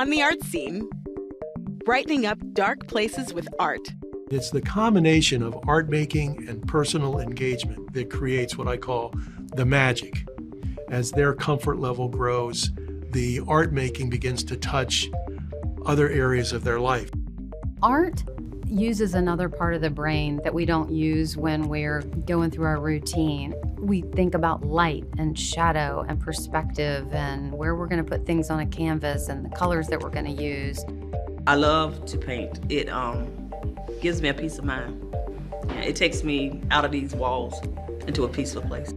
On the art scene, brightening up dark places with art. It's the combination of art making and personal engagement that creates what I call the magic. As their comfort level grows, the art making begins to touch other areas of their life. Art uses another part of the brain that we don't use when we're going through our routine. We think about light and shadow and perspective and where we're going to put things on a canvas and the colors that we're going to use. I love to paint. It gives me a peace of mind. It takes me out of these walls into a peaceful place.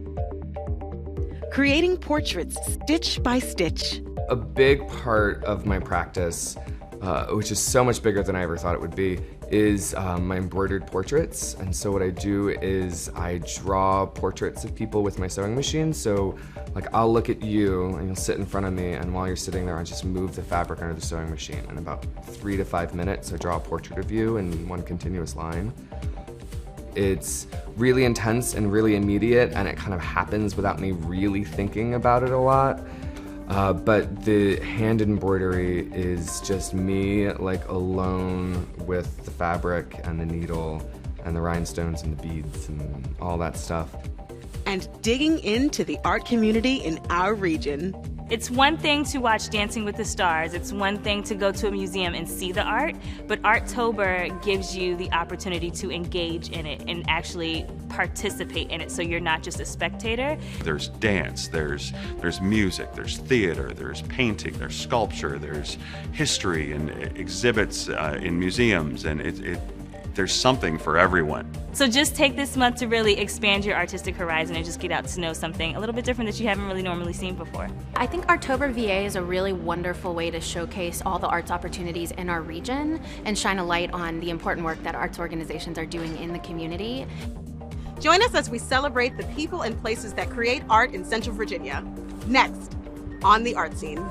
Creating portraits stitch by stitch. A big part of my practice, which is so much bigger than I ever thought it would be, is my embroidered portraits. And so what I do is I draw portraits of people with my sewing machine. So like I'll look at you and you'll sit in front of me, and while you're sitting there, I just move the fabric under the sewing machine. In about 3 to 5 minutes, I draw a portrait of you in one continuous line. It's really intense and really immediate, and it kind of happens without me really thinking about it a lot. But the hand embroidery is just me like alone with the fabric and the needle and the rhinestones and the beads and all that stuff. And digging into the art community in our region. It's one thing to watch Dancing with the Stars, it's one thing to go to a museum and see the art, but Arttober gives you the opportunity to engage in it and actually participate in it, so you're not just a spectator. There's dance, there's music, there's theater, there's painting, there's sculpture, there's history and exhibits in museums, and there's something for everyone. So just take this month to really expand your artistic horizon and just get out to know something a little bit different that you haven't really normally seen before. I think Arttober VA is a really wonderful way to showcase all the arts opportunities in our region and shine a light on the important work that arts organizations are doing in the community. Join us as we celebrate the people and places that create art in Central Virginia. Next, on the art scene.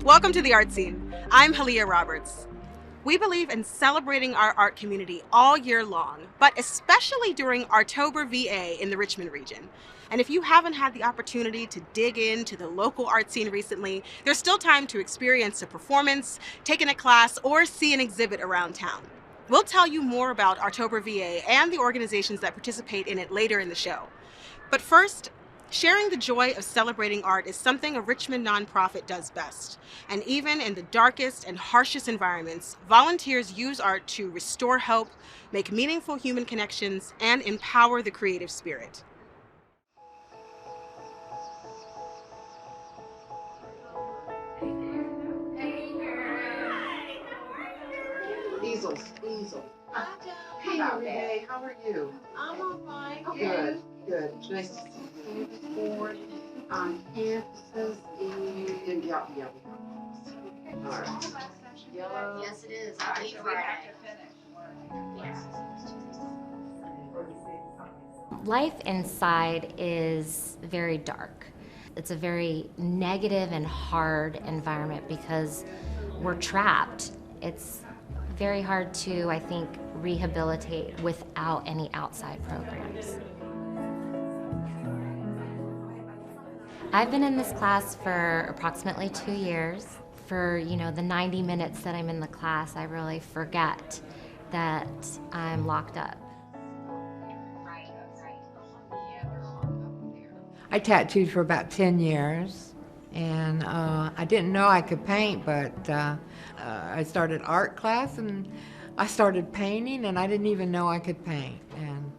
Welcome to the art scene. I'm Halia Roberts. We believe in celebrating our art community all year long, but especially during Arttober VA in the Richmond region. And if you haven't had the opportunity to dig into the local art scene recently, there's still time to experience a performance, take in a class, or see an exhibit around town. We'll tell you more about Arttober VA and the organizations that participate in it later in the show. But first, sharing the joy of celebrating art is something a Richmond nonprofit does best. And even in the darkest and harshest environments, volunteers use art to restore hope, make meaningful human connections, and empower the creative spirit. Easel. Hey, how are you? I'm all right. Good. Nice to see you board on campuses in yeah. All right. Yellow. Yes, it is. Friday. Life inside is very dark. It's a very negative and hard environment because we're trapped. It's very hard to, I think, rehabilitate without any outside programs. I've been in this class for approximately 2 years. For, the 90 minutes that I'm in the class, I really forget that I'm locked up. I tattooed for about 10 years, and I didn't know I could paint, but I started art class, and I started painting, and I didn't even know I could paint, and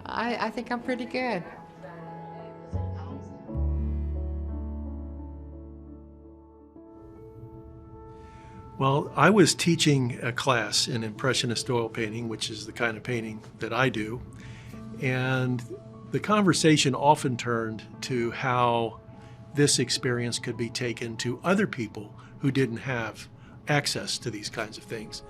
I think I'm pretty good. Well, I was teaching a class in Impressionist oil painting, which is the kind of painting that I do, and the conversation often turned to how this experience could be taken to other people who didn't have access to these kinds of things.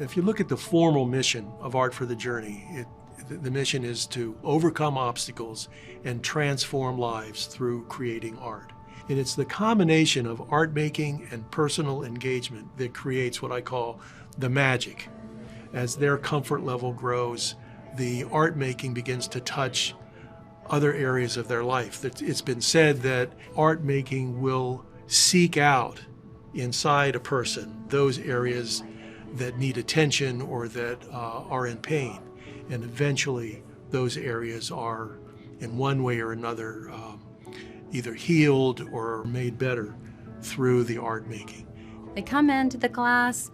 If you look at the formal mission of Art for the Journey, the mission is to overcome obstacles and transform lives through creating art. And it's the combination of art making and personal engagement that creates what I call the magic. As their comfort level grows, the art making begins to touch other areas of their life. It's been said that art making will seek out inside a person those areas that need attention or that are in pain. And eventually those areas are, in one way or another, either healed or made better through the art making. They come into the class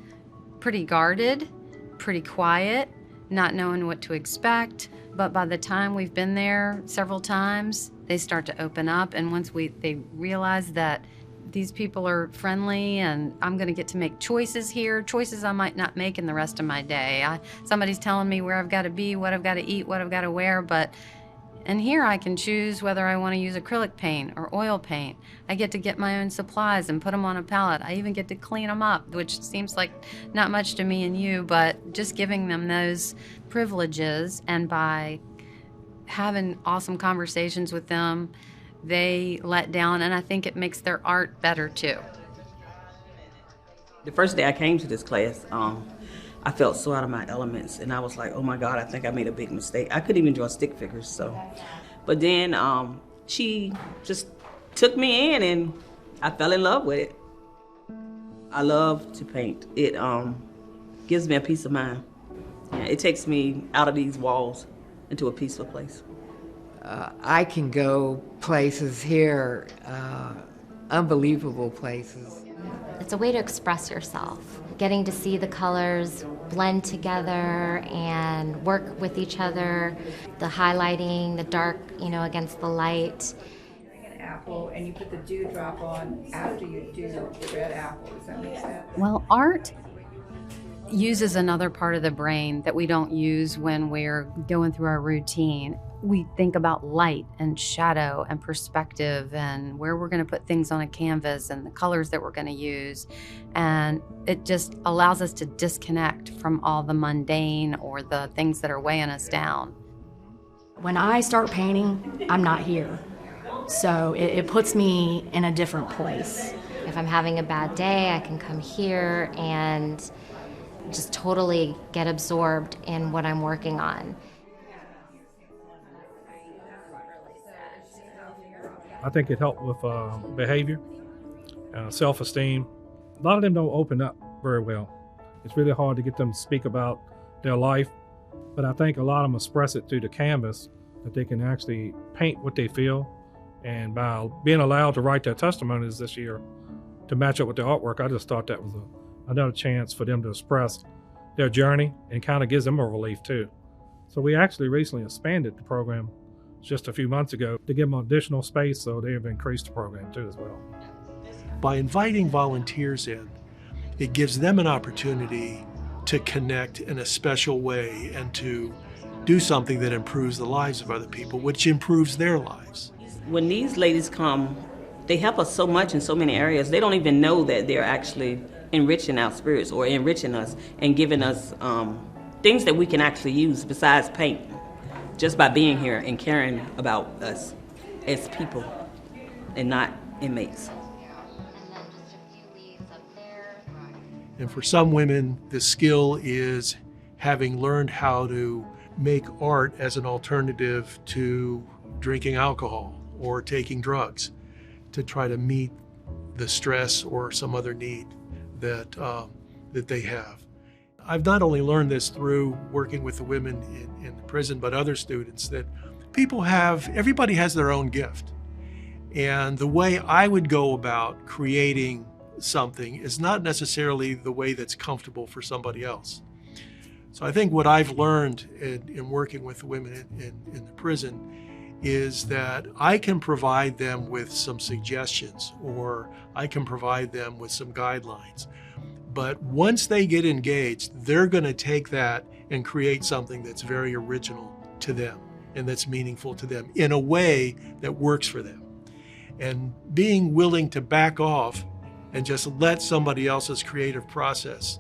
pretty guarded, pretty quiet, not knowing what to expect, but by the time we've been there several times, they start to open up, and once they realize that these people are friendly and I'm going to get to make choices here, choices I might not make in the rest of my day. Somebody's telling me where I've got to be, what I've got to eat, what I've got to wear, and here I can choose whether I want to use acrylic paint or oil paint. I get to get my own supplies and put them on a pallet. I even get to clean them up, which seems like not much to me and you, but just giving them those privileges, and by having awesome conversations with them, they let down, and I think it makes their art better too. The first day I came to this class, I felt so out of my elements, and I was like, oh my God, I think I made a big mistake. I couldn't even draw stick figures, so. But then she just took me in, and I fell in love with it. I love to paint. It gives me a peace of mind. It takes me out of these walls into a peaceful place. I can go places here, unbelievable places. It's a way to express yourself. Getting to see the colors blend together and work with each other, the highlighting, the dark, against the light. An apple, and you put the dewdrop on after you do the red apple. Does that make sense? Well, art uses another part of the brain that we don't use when we're going through our routine. We think about light and shadow and perspective and where we're going to put things on a canvas and the colors that we're going to use. And it just allows us to disconnect from all the mundane or the things that are weighing us down. When I start painting, I'm not here. So it puts me in a different place. If I'm having a bad day, I can come here and just totally get absorbed in what I'm working on. I think it helped with behavior, self-esteem. A lot of them don't open up very well. It's really hard to get them to speak about their life, but I think a lot of them express it through the canvas, that they can actually paint what they feel. And by being allowed to write their testimonies this year to match up with their artwork, I just thought that was another chance for them to express their journey, and kind of gives them a relief too. So we actually recently expanded the program just a few months ago to give them additional space, so they have increased the program too as well. By inviting volunteers in, it gives them an opportunity to connect in a special way and to do something that improves the lives of other people, which improves their lives. When these ladies come, they help us so much in so many areas. They don't even know that they're actually enriching our spirits or enriching us and giving us things that we can actually use besides paint, just by being here and caring about us as people and not inmates. And for some women, the skill is having learned how to make art as an alternative to drinking alcohol or taking drugs, to try to meet the stress or some other need that they have. I've not only learned this through working with the women in the prison, but other students, that everybody has their own gift. And the way I would go about creating something is not necessarily the way that's comfortable for somebody else. So I think what I've learned in working with the women in the prison is that I can provide them with some suggestions, or I can provide them with some guidelines. But once they get engaged, they're going to take that and create something that's very original to them and that's meaningful to them in a way that works for them. And being willing to back off and just let somebody else's creative process,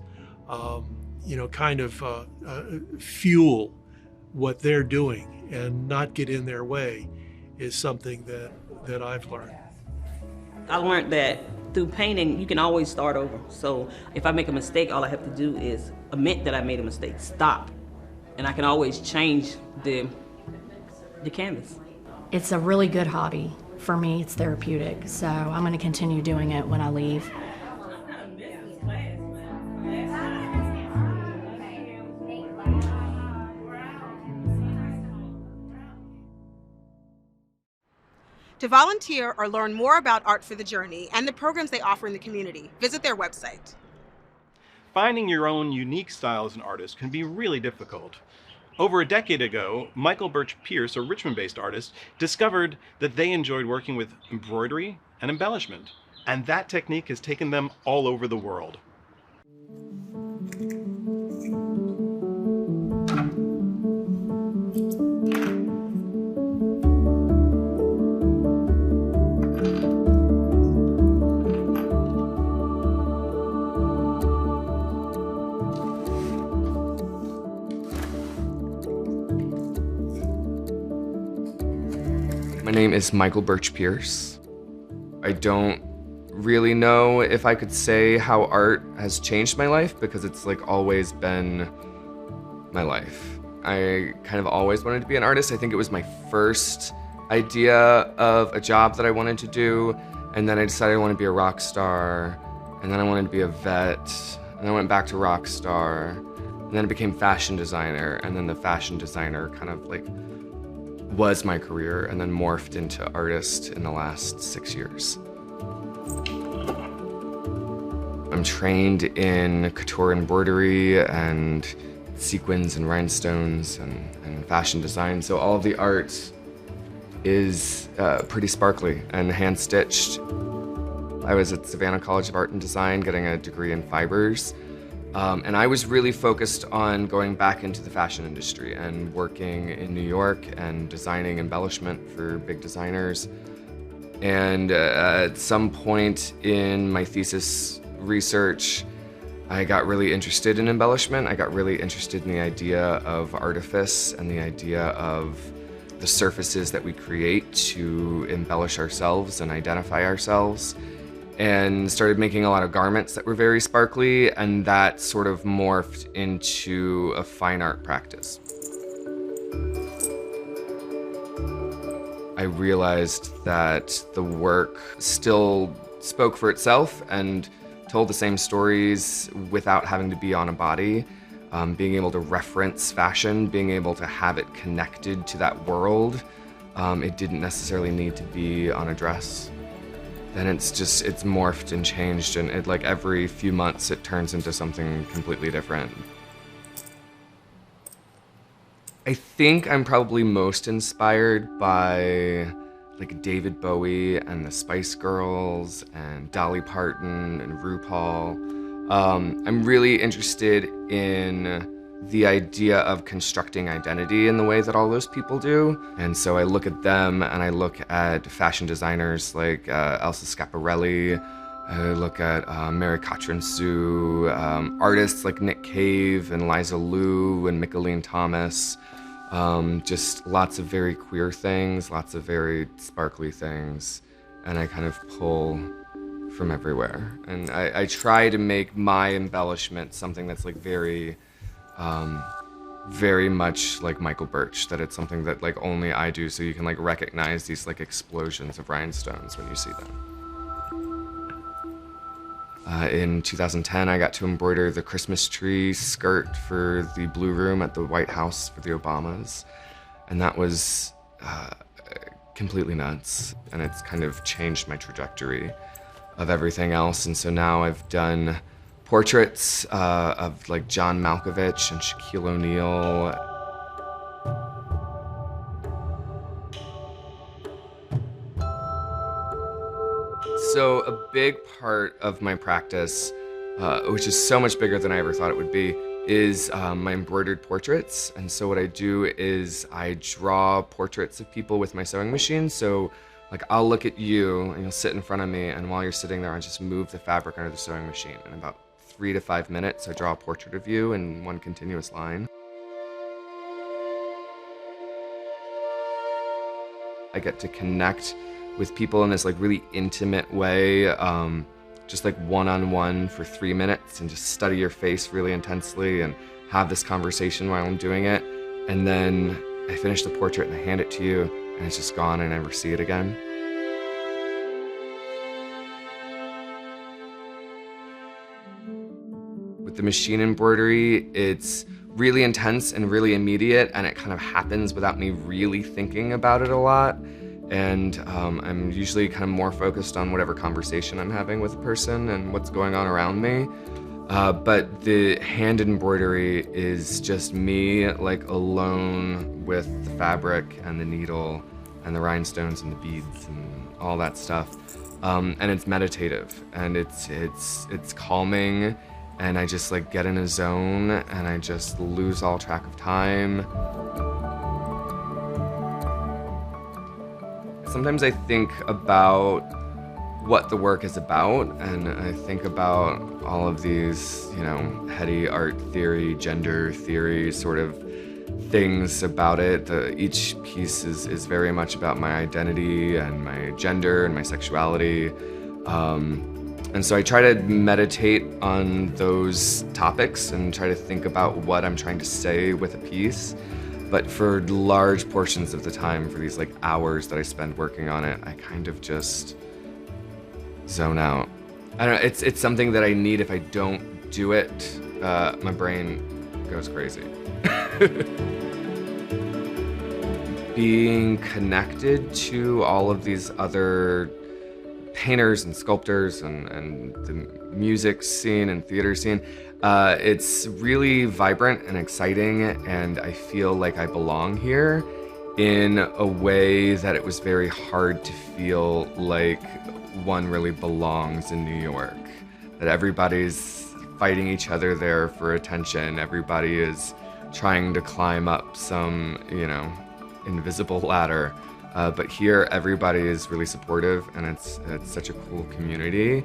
fuel what they're doing and not get in their way is something that I've learned. I learned that through painting, you can always start over. So if I make a mistake, all I have to do is admit that I made a mistake, stop, and I can always change the canvas. It's a really good hobby. For me, it's therapeutic, so I'm going to continue doing it when I leave. To volunteer or learn more about Art for the Journey and the programs they offer in the community, visit their website. Finding your own unique style as an artist can be really difficult. Over a decade ago, Michael Birch Pierce, a Richmond-based artist, discovered that they enjoyed working with embroidery and embellishment, and that technique has taken them all over the world. My name is Michael Birch Pierce. I don't really know if I could say how art has changed my life because it's like always been my life. I kind of always wanted to be an artist. I think it was my first idea of a job that I wanted to do, and then I decided I wanted to be a rock star, and then I wanted to be a vet, and I went back to rock star, and then I became fashion designer, and then the fashion designer kind of like was my career and then morphed into artist in the last 6 years. I'm trained in couture embroidery and sequins and rhinestones and fashion design, so all of the art is pretty sparkly and hand-stitched. I was at Savannah College of Art and Design getting a degree in fibers. And I was really focused on going back into the fashion industry and working in New York and designing embellishment for big designers. And at some point in my thesis research, I got really interested in embellishment. I got really interested in the idea of artifice and the idea of the surfaces that we create to embellish ourselves and identify ourselves, and started making a lot of garments that were very sparkly, and that sort of morphed into a fine art practice. I realized that the work still spoke for itself and told the same stories without having to be on a body. Being able to reference fashion, being able to have it connected to that world. It didn't necessarily need to be on a dress. Then it's morphed and changed, and like every few months it turns into something completely different. I think I'm probably most inspired by like David Bowie and the Spice Girls and Dolly Parton and RuPaul. I'm really interested in the idea of constructing identity in the way that all those people do. And so I look at them and I look at fashion designers like Elsa Schiaparelli, I look at Mary Catron-Su, artists like Nick Cave and Liza Liu and Mickalene Thomas. Just lots of very queer things, lots of very sparkly things. And I kind of pull from everywhere. And I try to make my embellishment something that's like very much like Michael Birch, that it's something that like only I do, so you can like recognize these like explosions of rhinestones when you see them. In 2010, I got to embroider the Christmas tree skirt for the Blue Room at the White House for the Obamas, and that was completely nuts, and it's kind of changed my trajectory of everything else. And so now I've done portraits of like John Malkovich and Shaquille O'Neal. So a big part of my practice, which is so much bigger than I ever thought it would be, is my embroidered portraits. And so what I do is I draw portraits of people with my sewing machine. So Like I'll look at you and you'll sit in front of me, and while you're sitting there, I just move the fabric under the sewing machine. In about 3 to 5 minutes, I draw a portrait of you in one continuous line. I get to connect with people in this like really intimate way, just like one-on-one for 3 minutes, and just study your face really intensely and have this conversation while I'm doing it. And then I finish the portrait and I hand it to you, and it's just gone and I never see it again. With the machine embroidery, it's really intense and really immediate, and it kind of happens without me really thinking about it a lot. And I'm usually kind of more focused on whatever conversation I'm having with a person and what's going on around me. But the hand embroidery is just me like alone with the fabric and the needle and the rhinestones and the beads and all that stuff. And it's meditative, and it's calming, and I just like get in a zone and I just lose all track of time. Sometimes I think about what the work is about, and I think about all of these, you know, heady art theory, gender theory sort of things about it. Each piece is very much about my identity and my gender and my sexuality. And so I try to meditate on those topics and try to think about what I'm trying to say with a piece. But for large portions of the time, for these like hours that I spend working on it, I kind of just zone out. I don't know, it's something that I need. If I don't do it, my brain goes crazy. Being connected to all of these other painters and sculptors and the music scene and theater scene, it's really vibrant and exciting, and I feel like I belong here in a way that it was very hard to feel like one really belongs in New York. That everybody's fighting each other there for attention. Everybody is trying to climb up some, you know, invisible ladder. But here, everybody is really supportive, and it's such a cool community.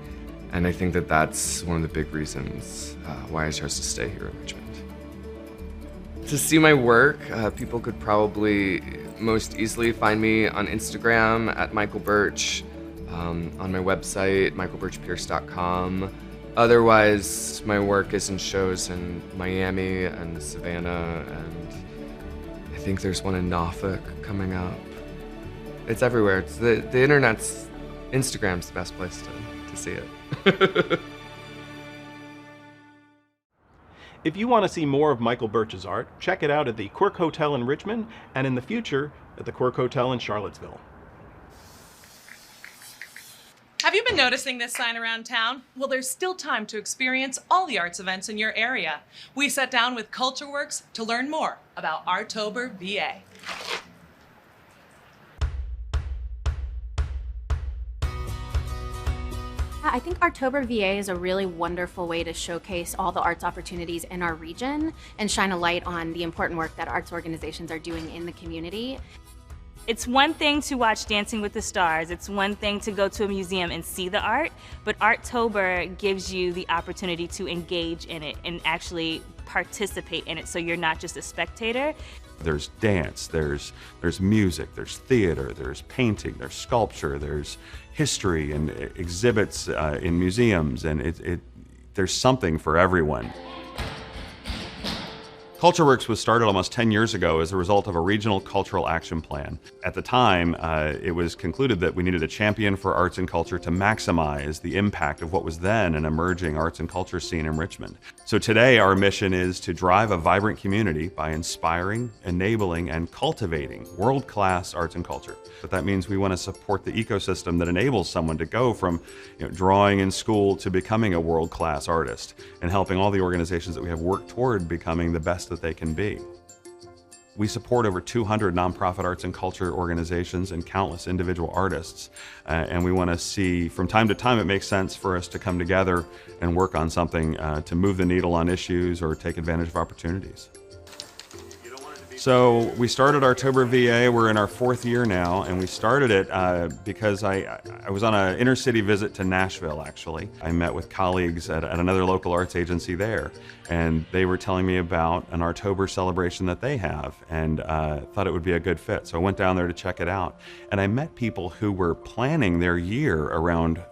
And I think that that's one of the big reasons why I chose to stay here in Richmond. To see my work, people could probably most easily find me on Instagram at Michael Birch, on my website, michaelbirchpierce.com. Otherwise, my work is in shows in Miami and Savannah, and I think there's one in Norfolk coming up. It's everywhere. It's the internet's, Instagram's the best place to see it. If you want to see more of Michael Birch's art, check it out at the Quirk Hotel in Richmond, and in the future at the Quirk Hotel in Charlottesville. Have you been noticing this sign around town? Well, there's still time to experience all the arts events in your area. We sat down with CultureWorks to learn more about Artober VA. I think Artober VA is a really wonderful way to showcase all the arts opportunities in our region and shine a light on the important work that arts organizations are doing in the community. It's one thing to watch Dancing with the Stars, it's one thing to go to a museum and see the art, but Artober gives you the opportunity to engage in it and actually participate in it, so you're not just a spectator. There's dance, there's music, there's theater, there's painting, there's sculpture, there's history and exhibits in museums, and there's something for everyone. CultureWorks was started almost 10 years ago as a result of a regional cultural action plan. At the time, it was concluded that we needed a champion for arts and culture to maximize the impact of what was then an emerging arts and culture scene in Richmond. So today, our mission is to drive a vibrant community by inspiring, enabling, and cultivating world-class arts and culture. But that means we want to support the ecosystem that enables someone to go from drawing in school to becoming a world-class artist, and helping all the organizations that we have work toward becoming the best that they can be. We support over 200 nonprofit arts and culture organizations and countless individual artists, and we want to see, from time to time, it makes sense for us to come together and work on something to move the needle on issues or take advantage of opportunities. So we started Artober VA. We're in our 4th year now, and we started it because I was on an inner city visit to Nashville, actually. I met with colleagues at another local arts agency there, and they were telling me about an Artober celebration that they have, and thought it would be a good fit. So I went down there to check it out, and I met people who were planning their year around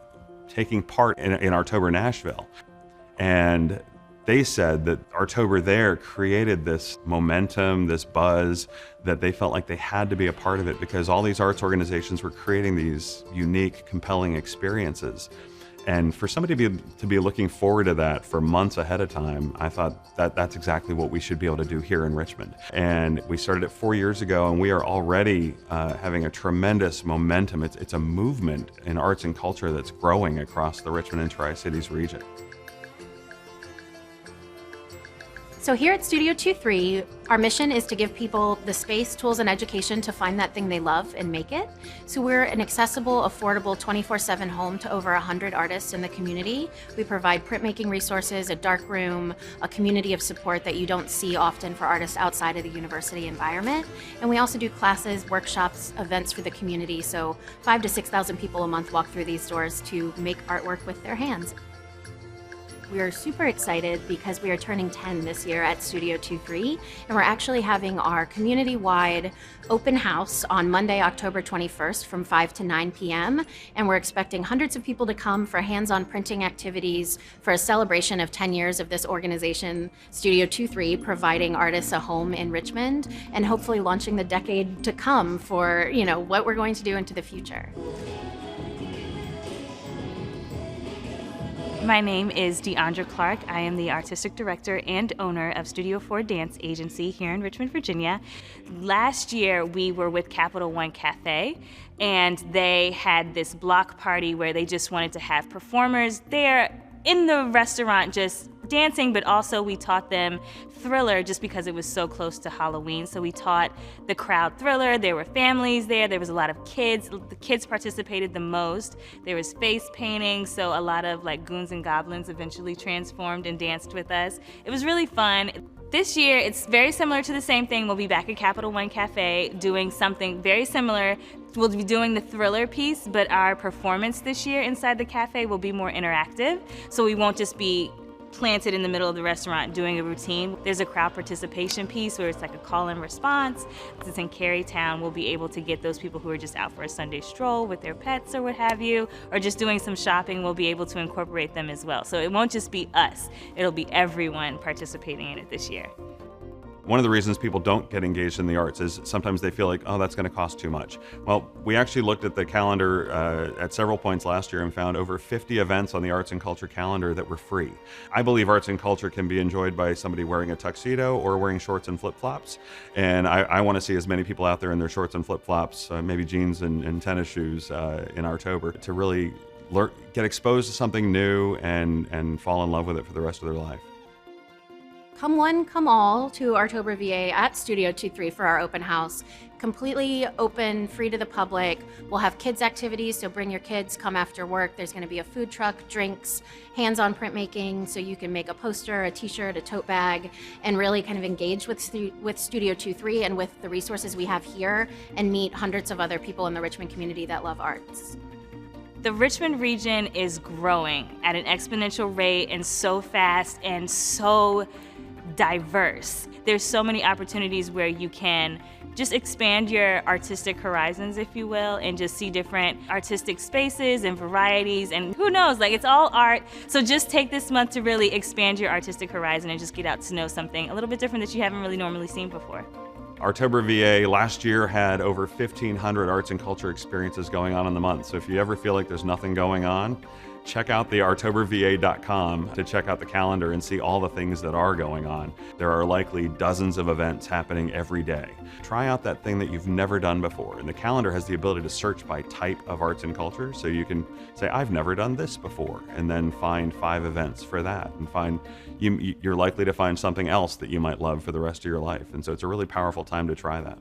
taking part in Artober Nashville. And they said that Artober there created this momentum, this buzz, that they felt like they had to be a part of it because all these arts organizations were creating these unique, compelling experiences. And for somebody to be looking forward to that for months ahead of time, I thought that that's exactly what we should be able to do here in Richmond. And we started it 4 years ago, and we are already having a tremendous momentum. It's a movement in arts and culture that's growing across the Richmond and Tri-Cities region. So here at Studio 23, our mission is to give people the space, tools, and education to find that thing they love and make it. So we're an accessible, affordable, 24/7 home to over 100 artists in the community. We provide printmaking resources, a dark room, a community of support that you don't see often for artists outside of the university environment. And we also do classes, workshops, events for the community. So 5,000 to 6,000 people a month walk through these doors to make artwork with their hands. We are super excited because we are turning 10 this year at Studio 23, and we're actually having our community-wide open house on Monday, October 21st from 5 to 9 p.m. And we're expecting hundreds of people to come for hands-on printing activities for a celebration of 10 years of this organization, Studio 23, providing artists a home in Richmond and hopefully launching the decade to come for, what we're going to do into the future. My name is Deandra Clark. I am the artistic director and owner of Studio 4 Dance Agency here in Richmond, Virginia. Last year, we were with Capital One Cafe, and they had this block party where they just wanted to have performers there in the restaurant just dancing, but also we taught them Thriller just because it was so close to Halloween. So we taught the crowd Thriller. There were families there. There was a lot of kids. The kids participated the most. There was face painting, so a lot of goons and goblins eventually transformed and danced with us. It was really fun. This year, it's very similar to the same thing. We'll be back at Capital One Cafe doing something very similar. We'll be doing the Thriller piece, but our performance this year inside the cafe will be more interactive. So we won't just be planted in the middle of the restaurant doing a routine. There's a crowd participation piece where it's like a call and response. It's in Carytown. We'll be able to get those people who are just out for a Sunday stroll with their pets or what have you, or just doing some shopping. We'll be able to incorporate them as well. So it won't just be us. It'll be everyone participating in it this year. One of the reasons people don't get engaged in the arts is sometimes they feel like, oh, that's going to cost too much. Well, we actually looked at the calendar at several points last year and found over 50 events on the arts and culture calendar that were free. I believe arts and culture can be enjoyed by somebody wearing a tuxedo or wearing shorts and flip-flops. And I want to see as many people out there in their shorts and flip-flops, maybe jeans and tennis shoes in Artober, to really get exposed to something new and fall in love with it for the rest of their life. Come one, come all to Artober VA at Studio 23 for our open house. Completely open, free to the public. We'll have kids activities, so bring your kids, come after work. There's going to be a food truck, drinks, hands-on printmaking, so you can make a poster, a t-shirt, a tote bag, and really kind of engage with Studio 23 and with the resources we have here and meet hundreds of other people in the Richmond community that love arts. The Richmond region is growing at an exponential rate and so fast and so diverse. There's so many opportunities where you can just expand your artistic horizons, if you will, and just see different artistic spaces and varieties, and who knows, it's all art. So just take this month to really expand your artistic horizon and just get out to know something a little bit different that you haven't really normally seen before. Artober VA last year had over 1,500 arts and culture experiences going on in the month. So if you ever feel like there's nothing going on, check out the artoberva.com to check out the calendar and see all the things that are going on. There are likely dozens of events happening every day. Try out that thing that you've never done before. And the calendar has the ability to search by type of arts and culture. So you can say, I've never done this before, and then find 5 events for that, and you're likely to find something else that you might love for the rest of your life. And so it's a really powerful time to try that.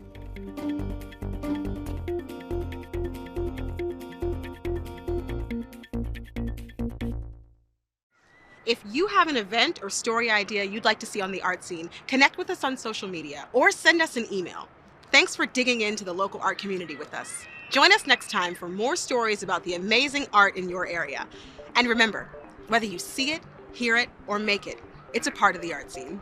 If you have an event or story idea you'd like to see on the art scene, connect with us on social media or send us an email. Thanks for digging into the local art community with us. Join us next time for more stories about the amazing art in your area. And remember, whether you see it, hear it, or make it, it's a part of the art scene.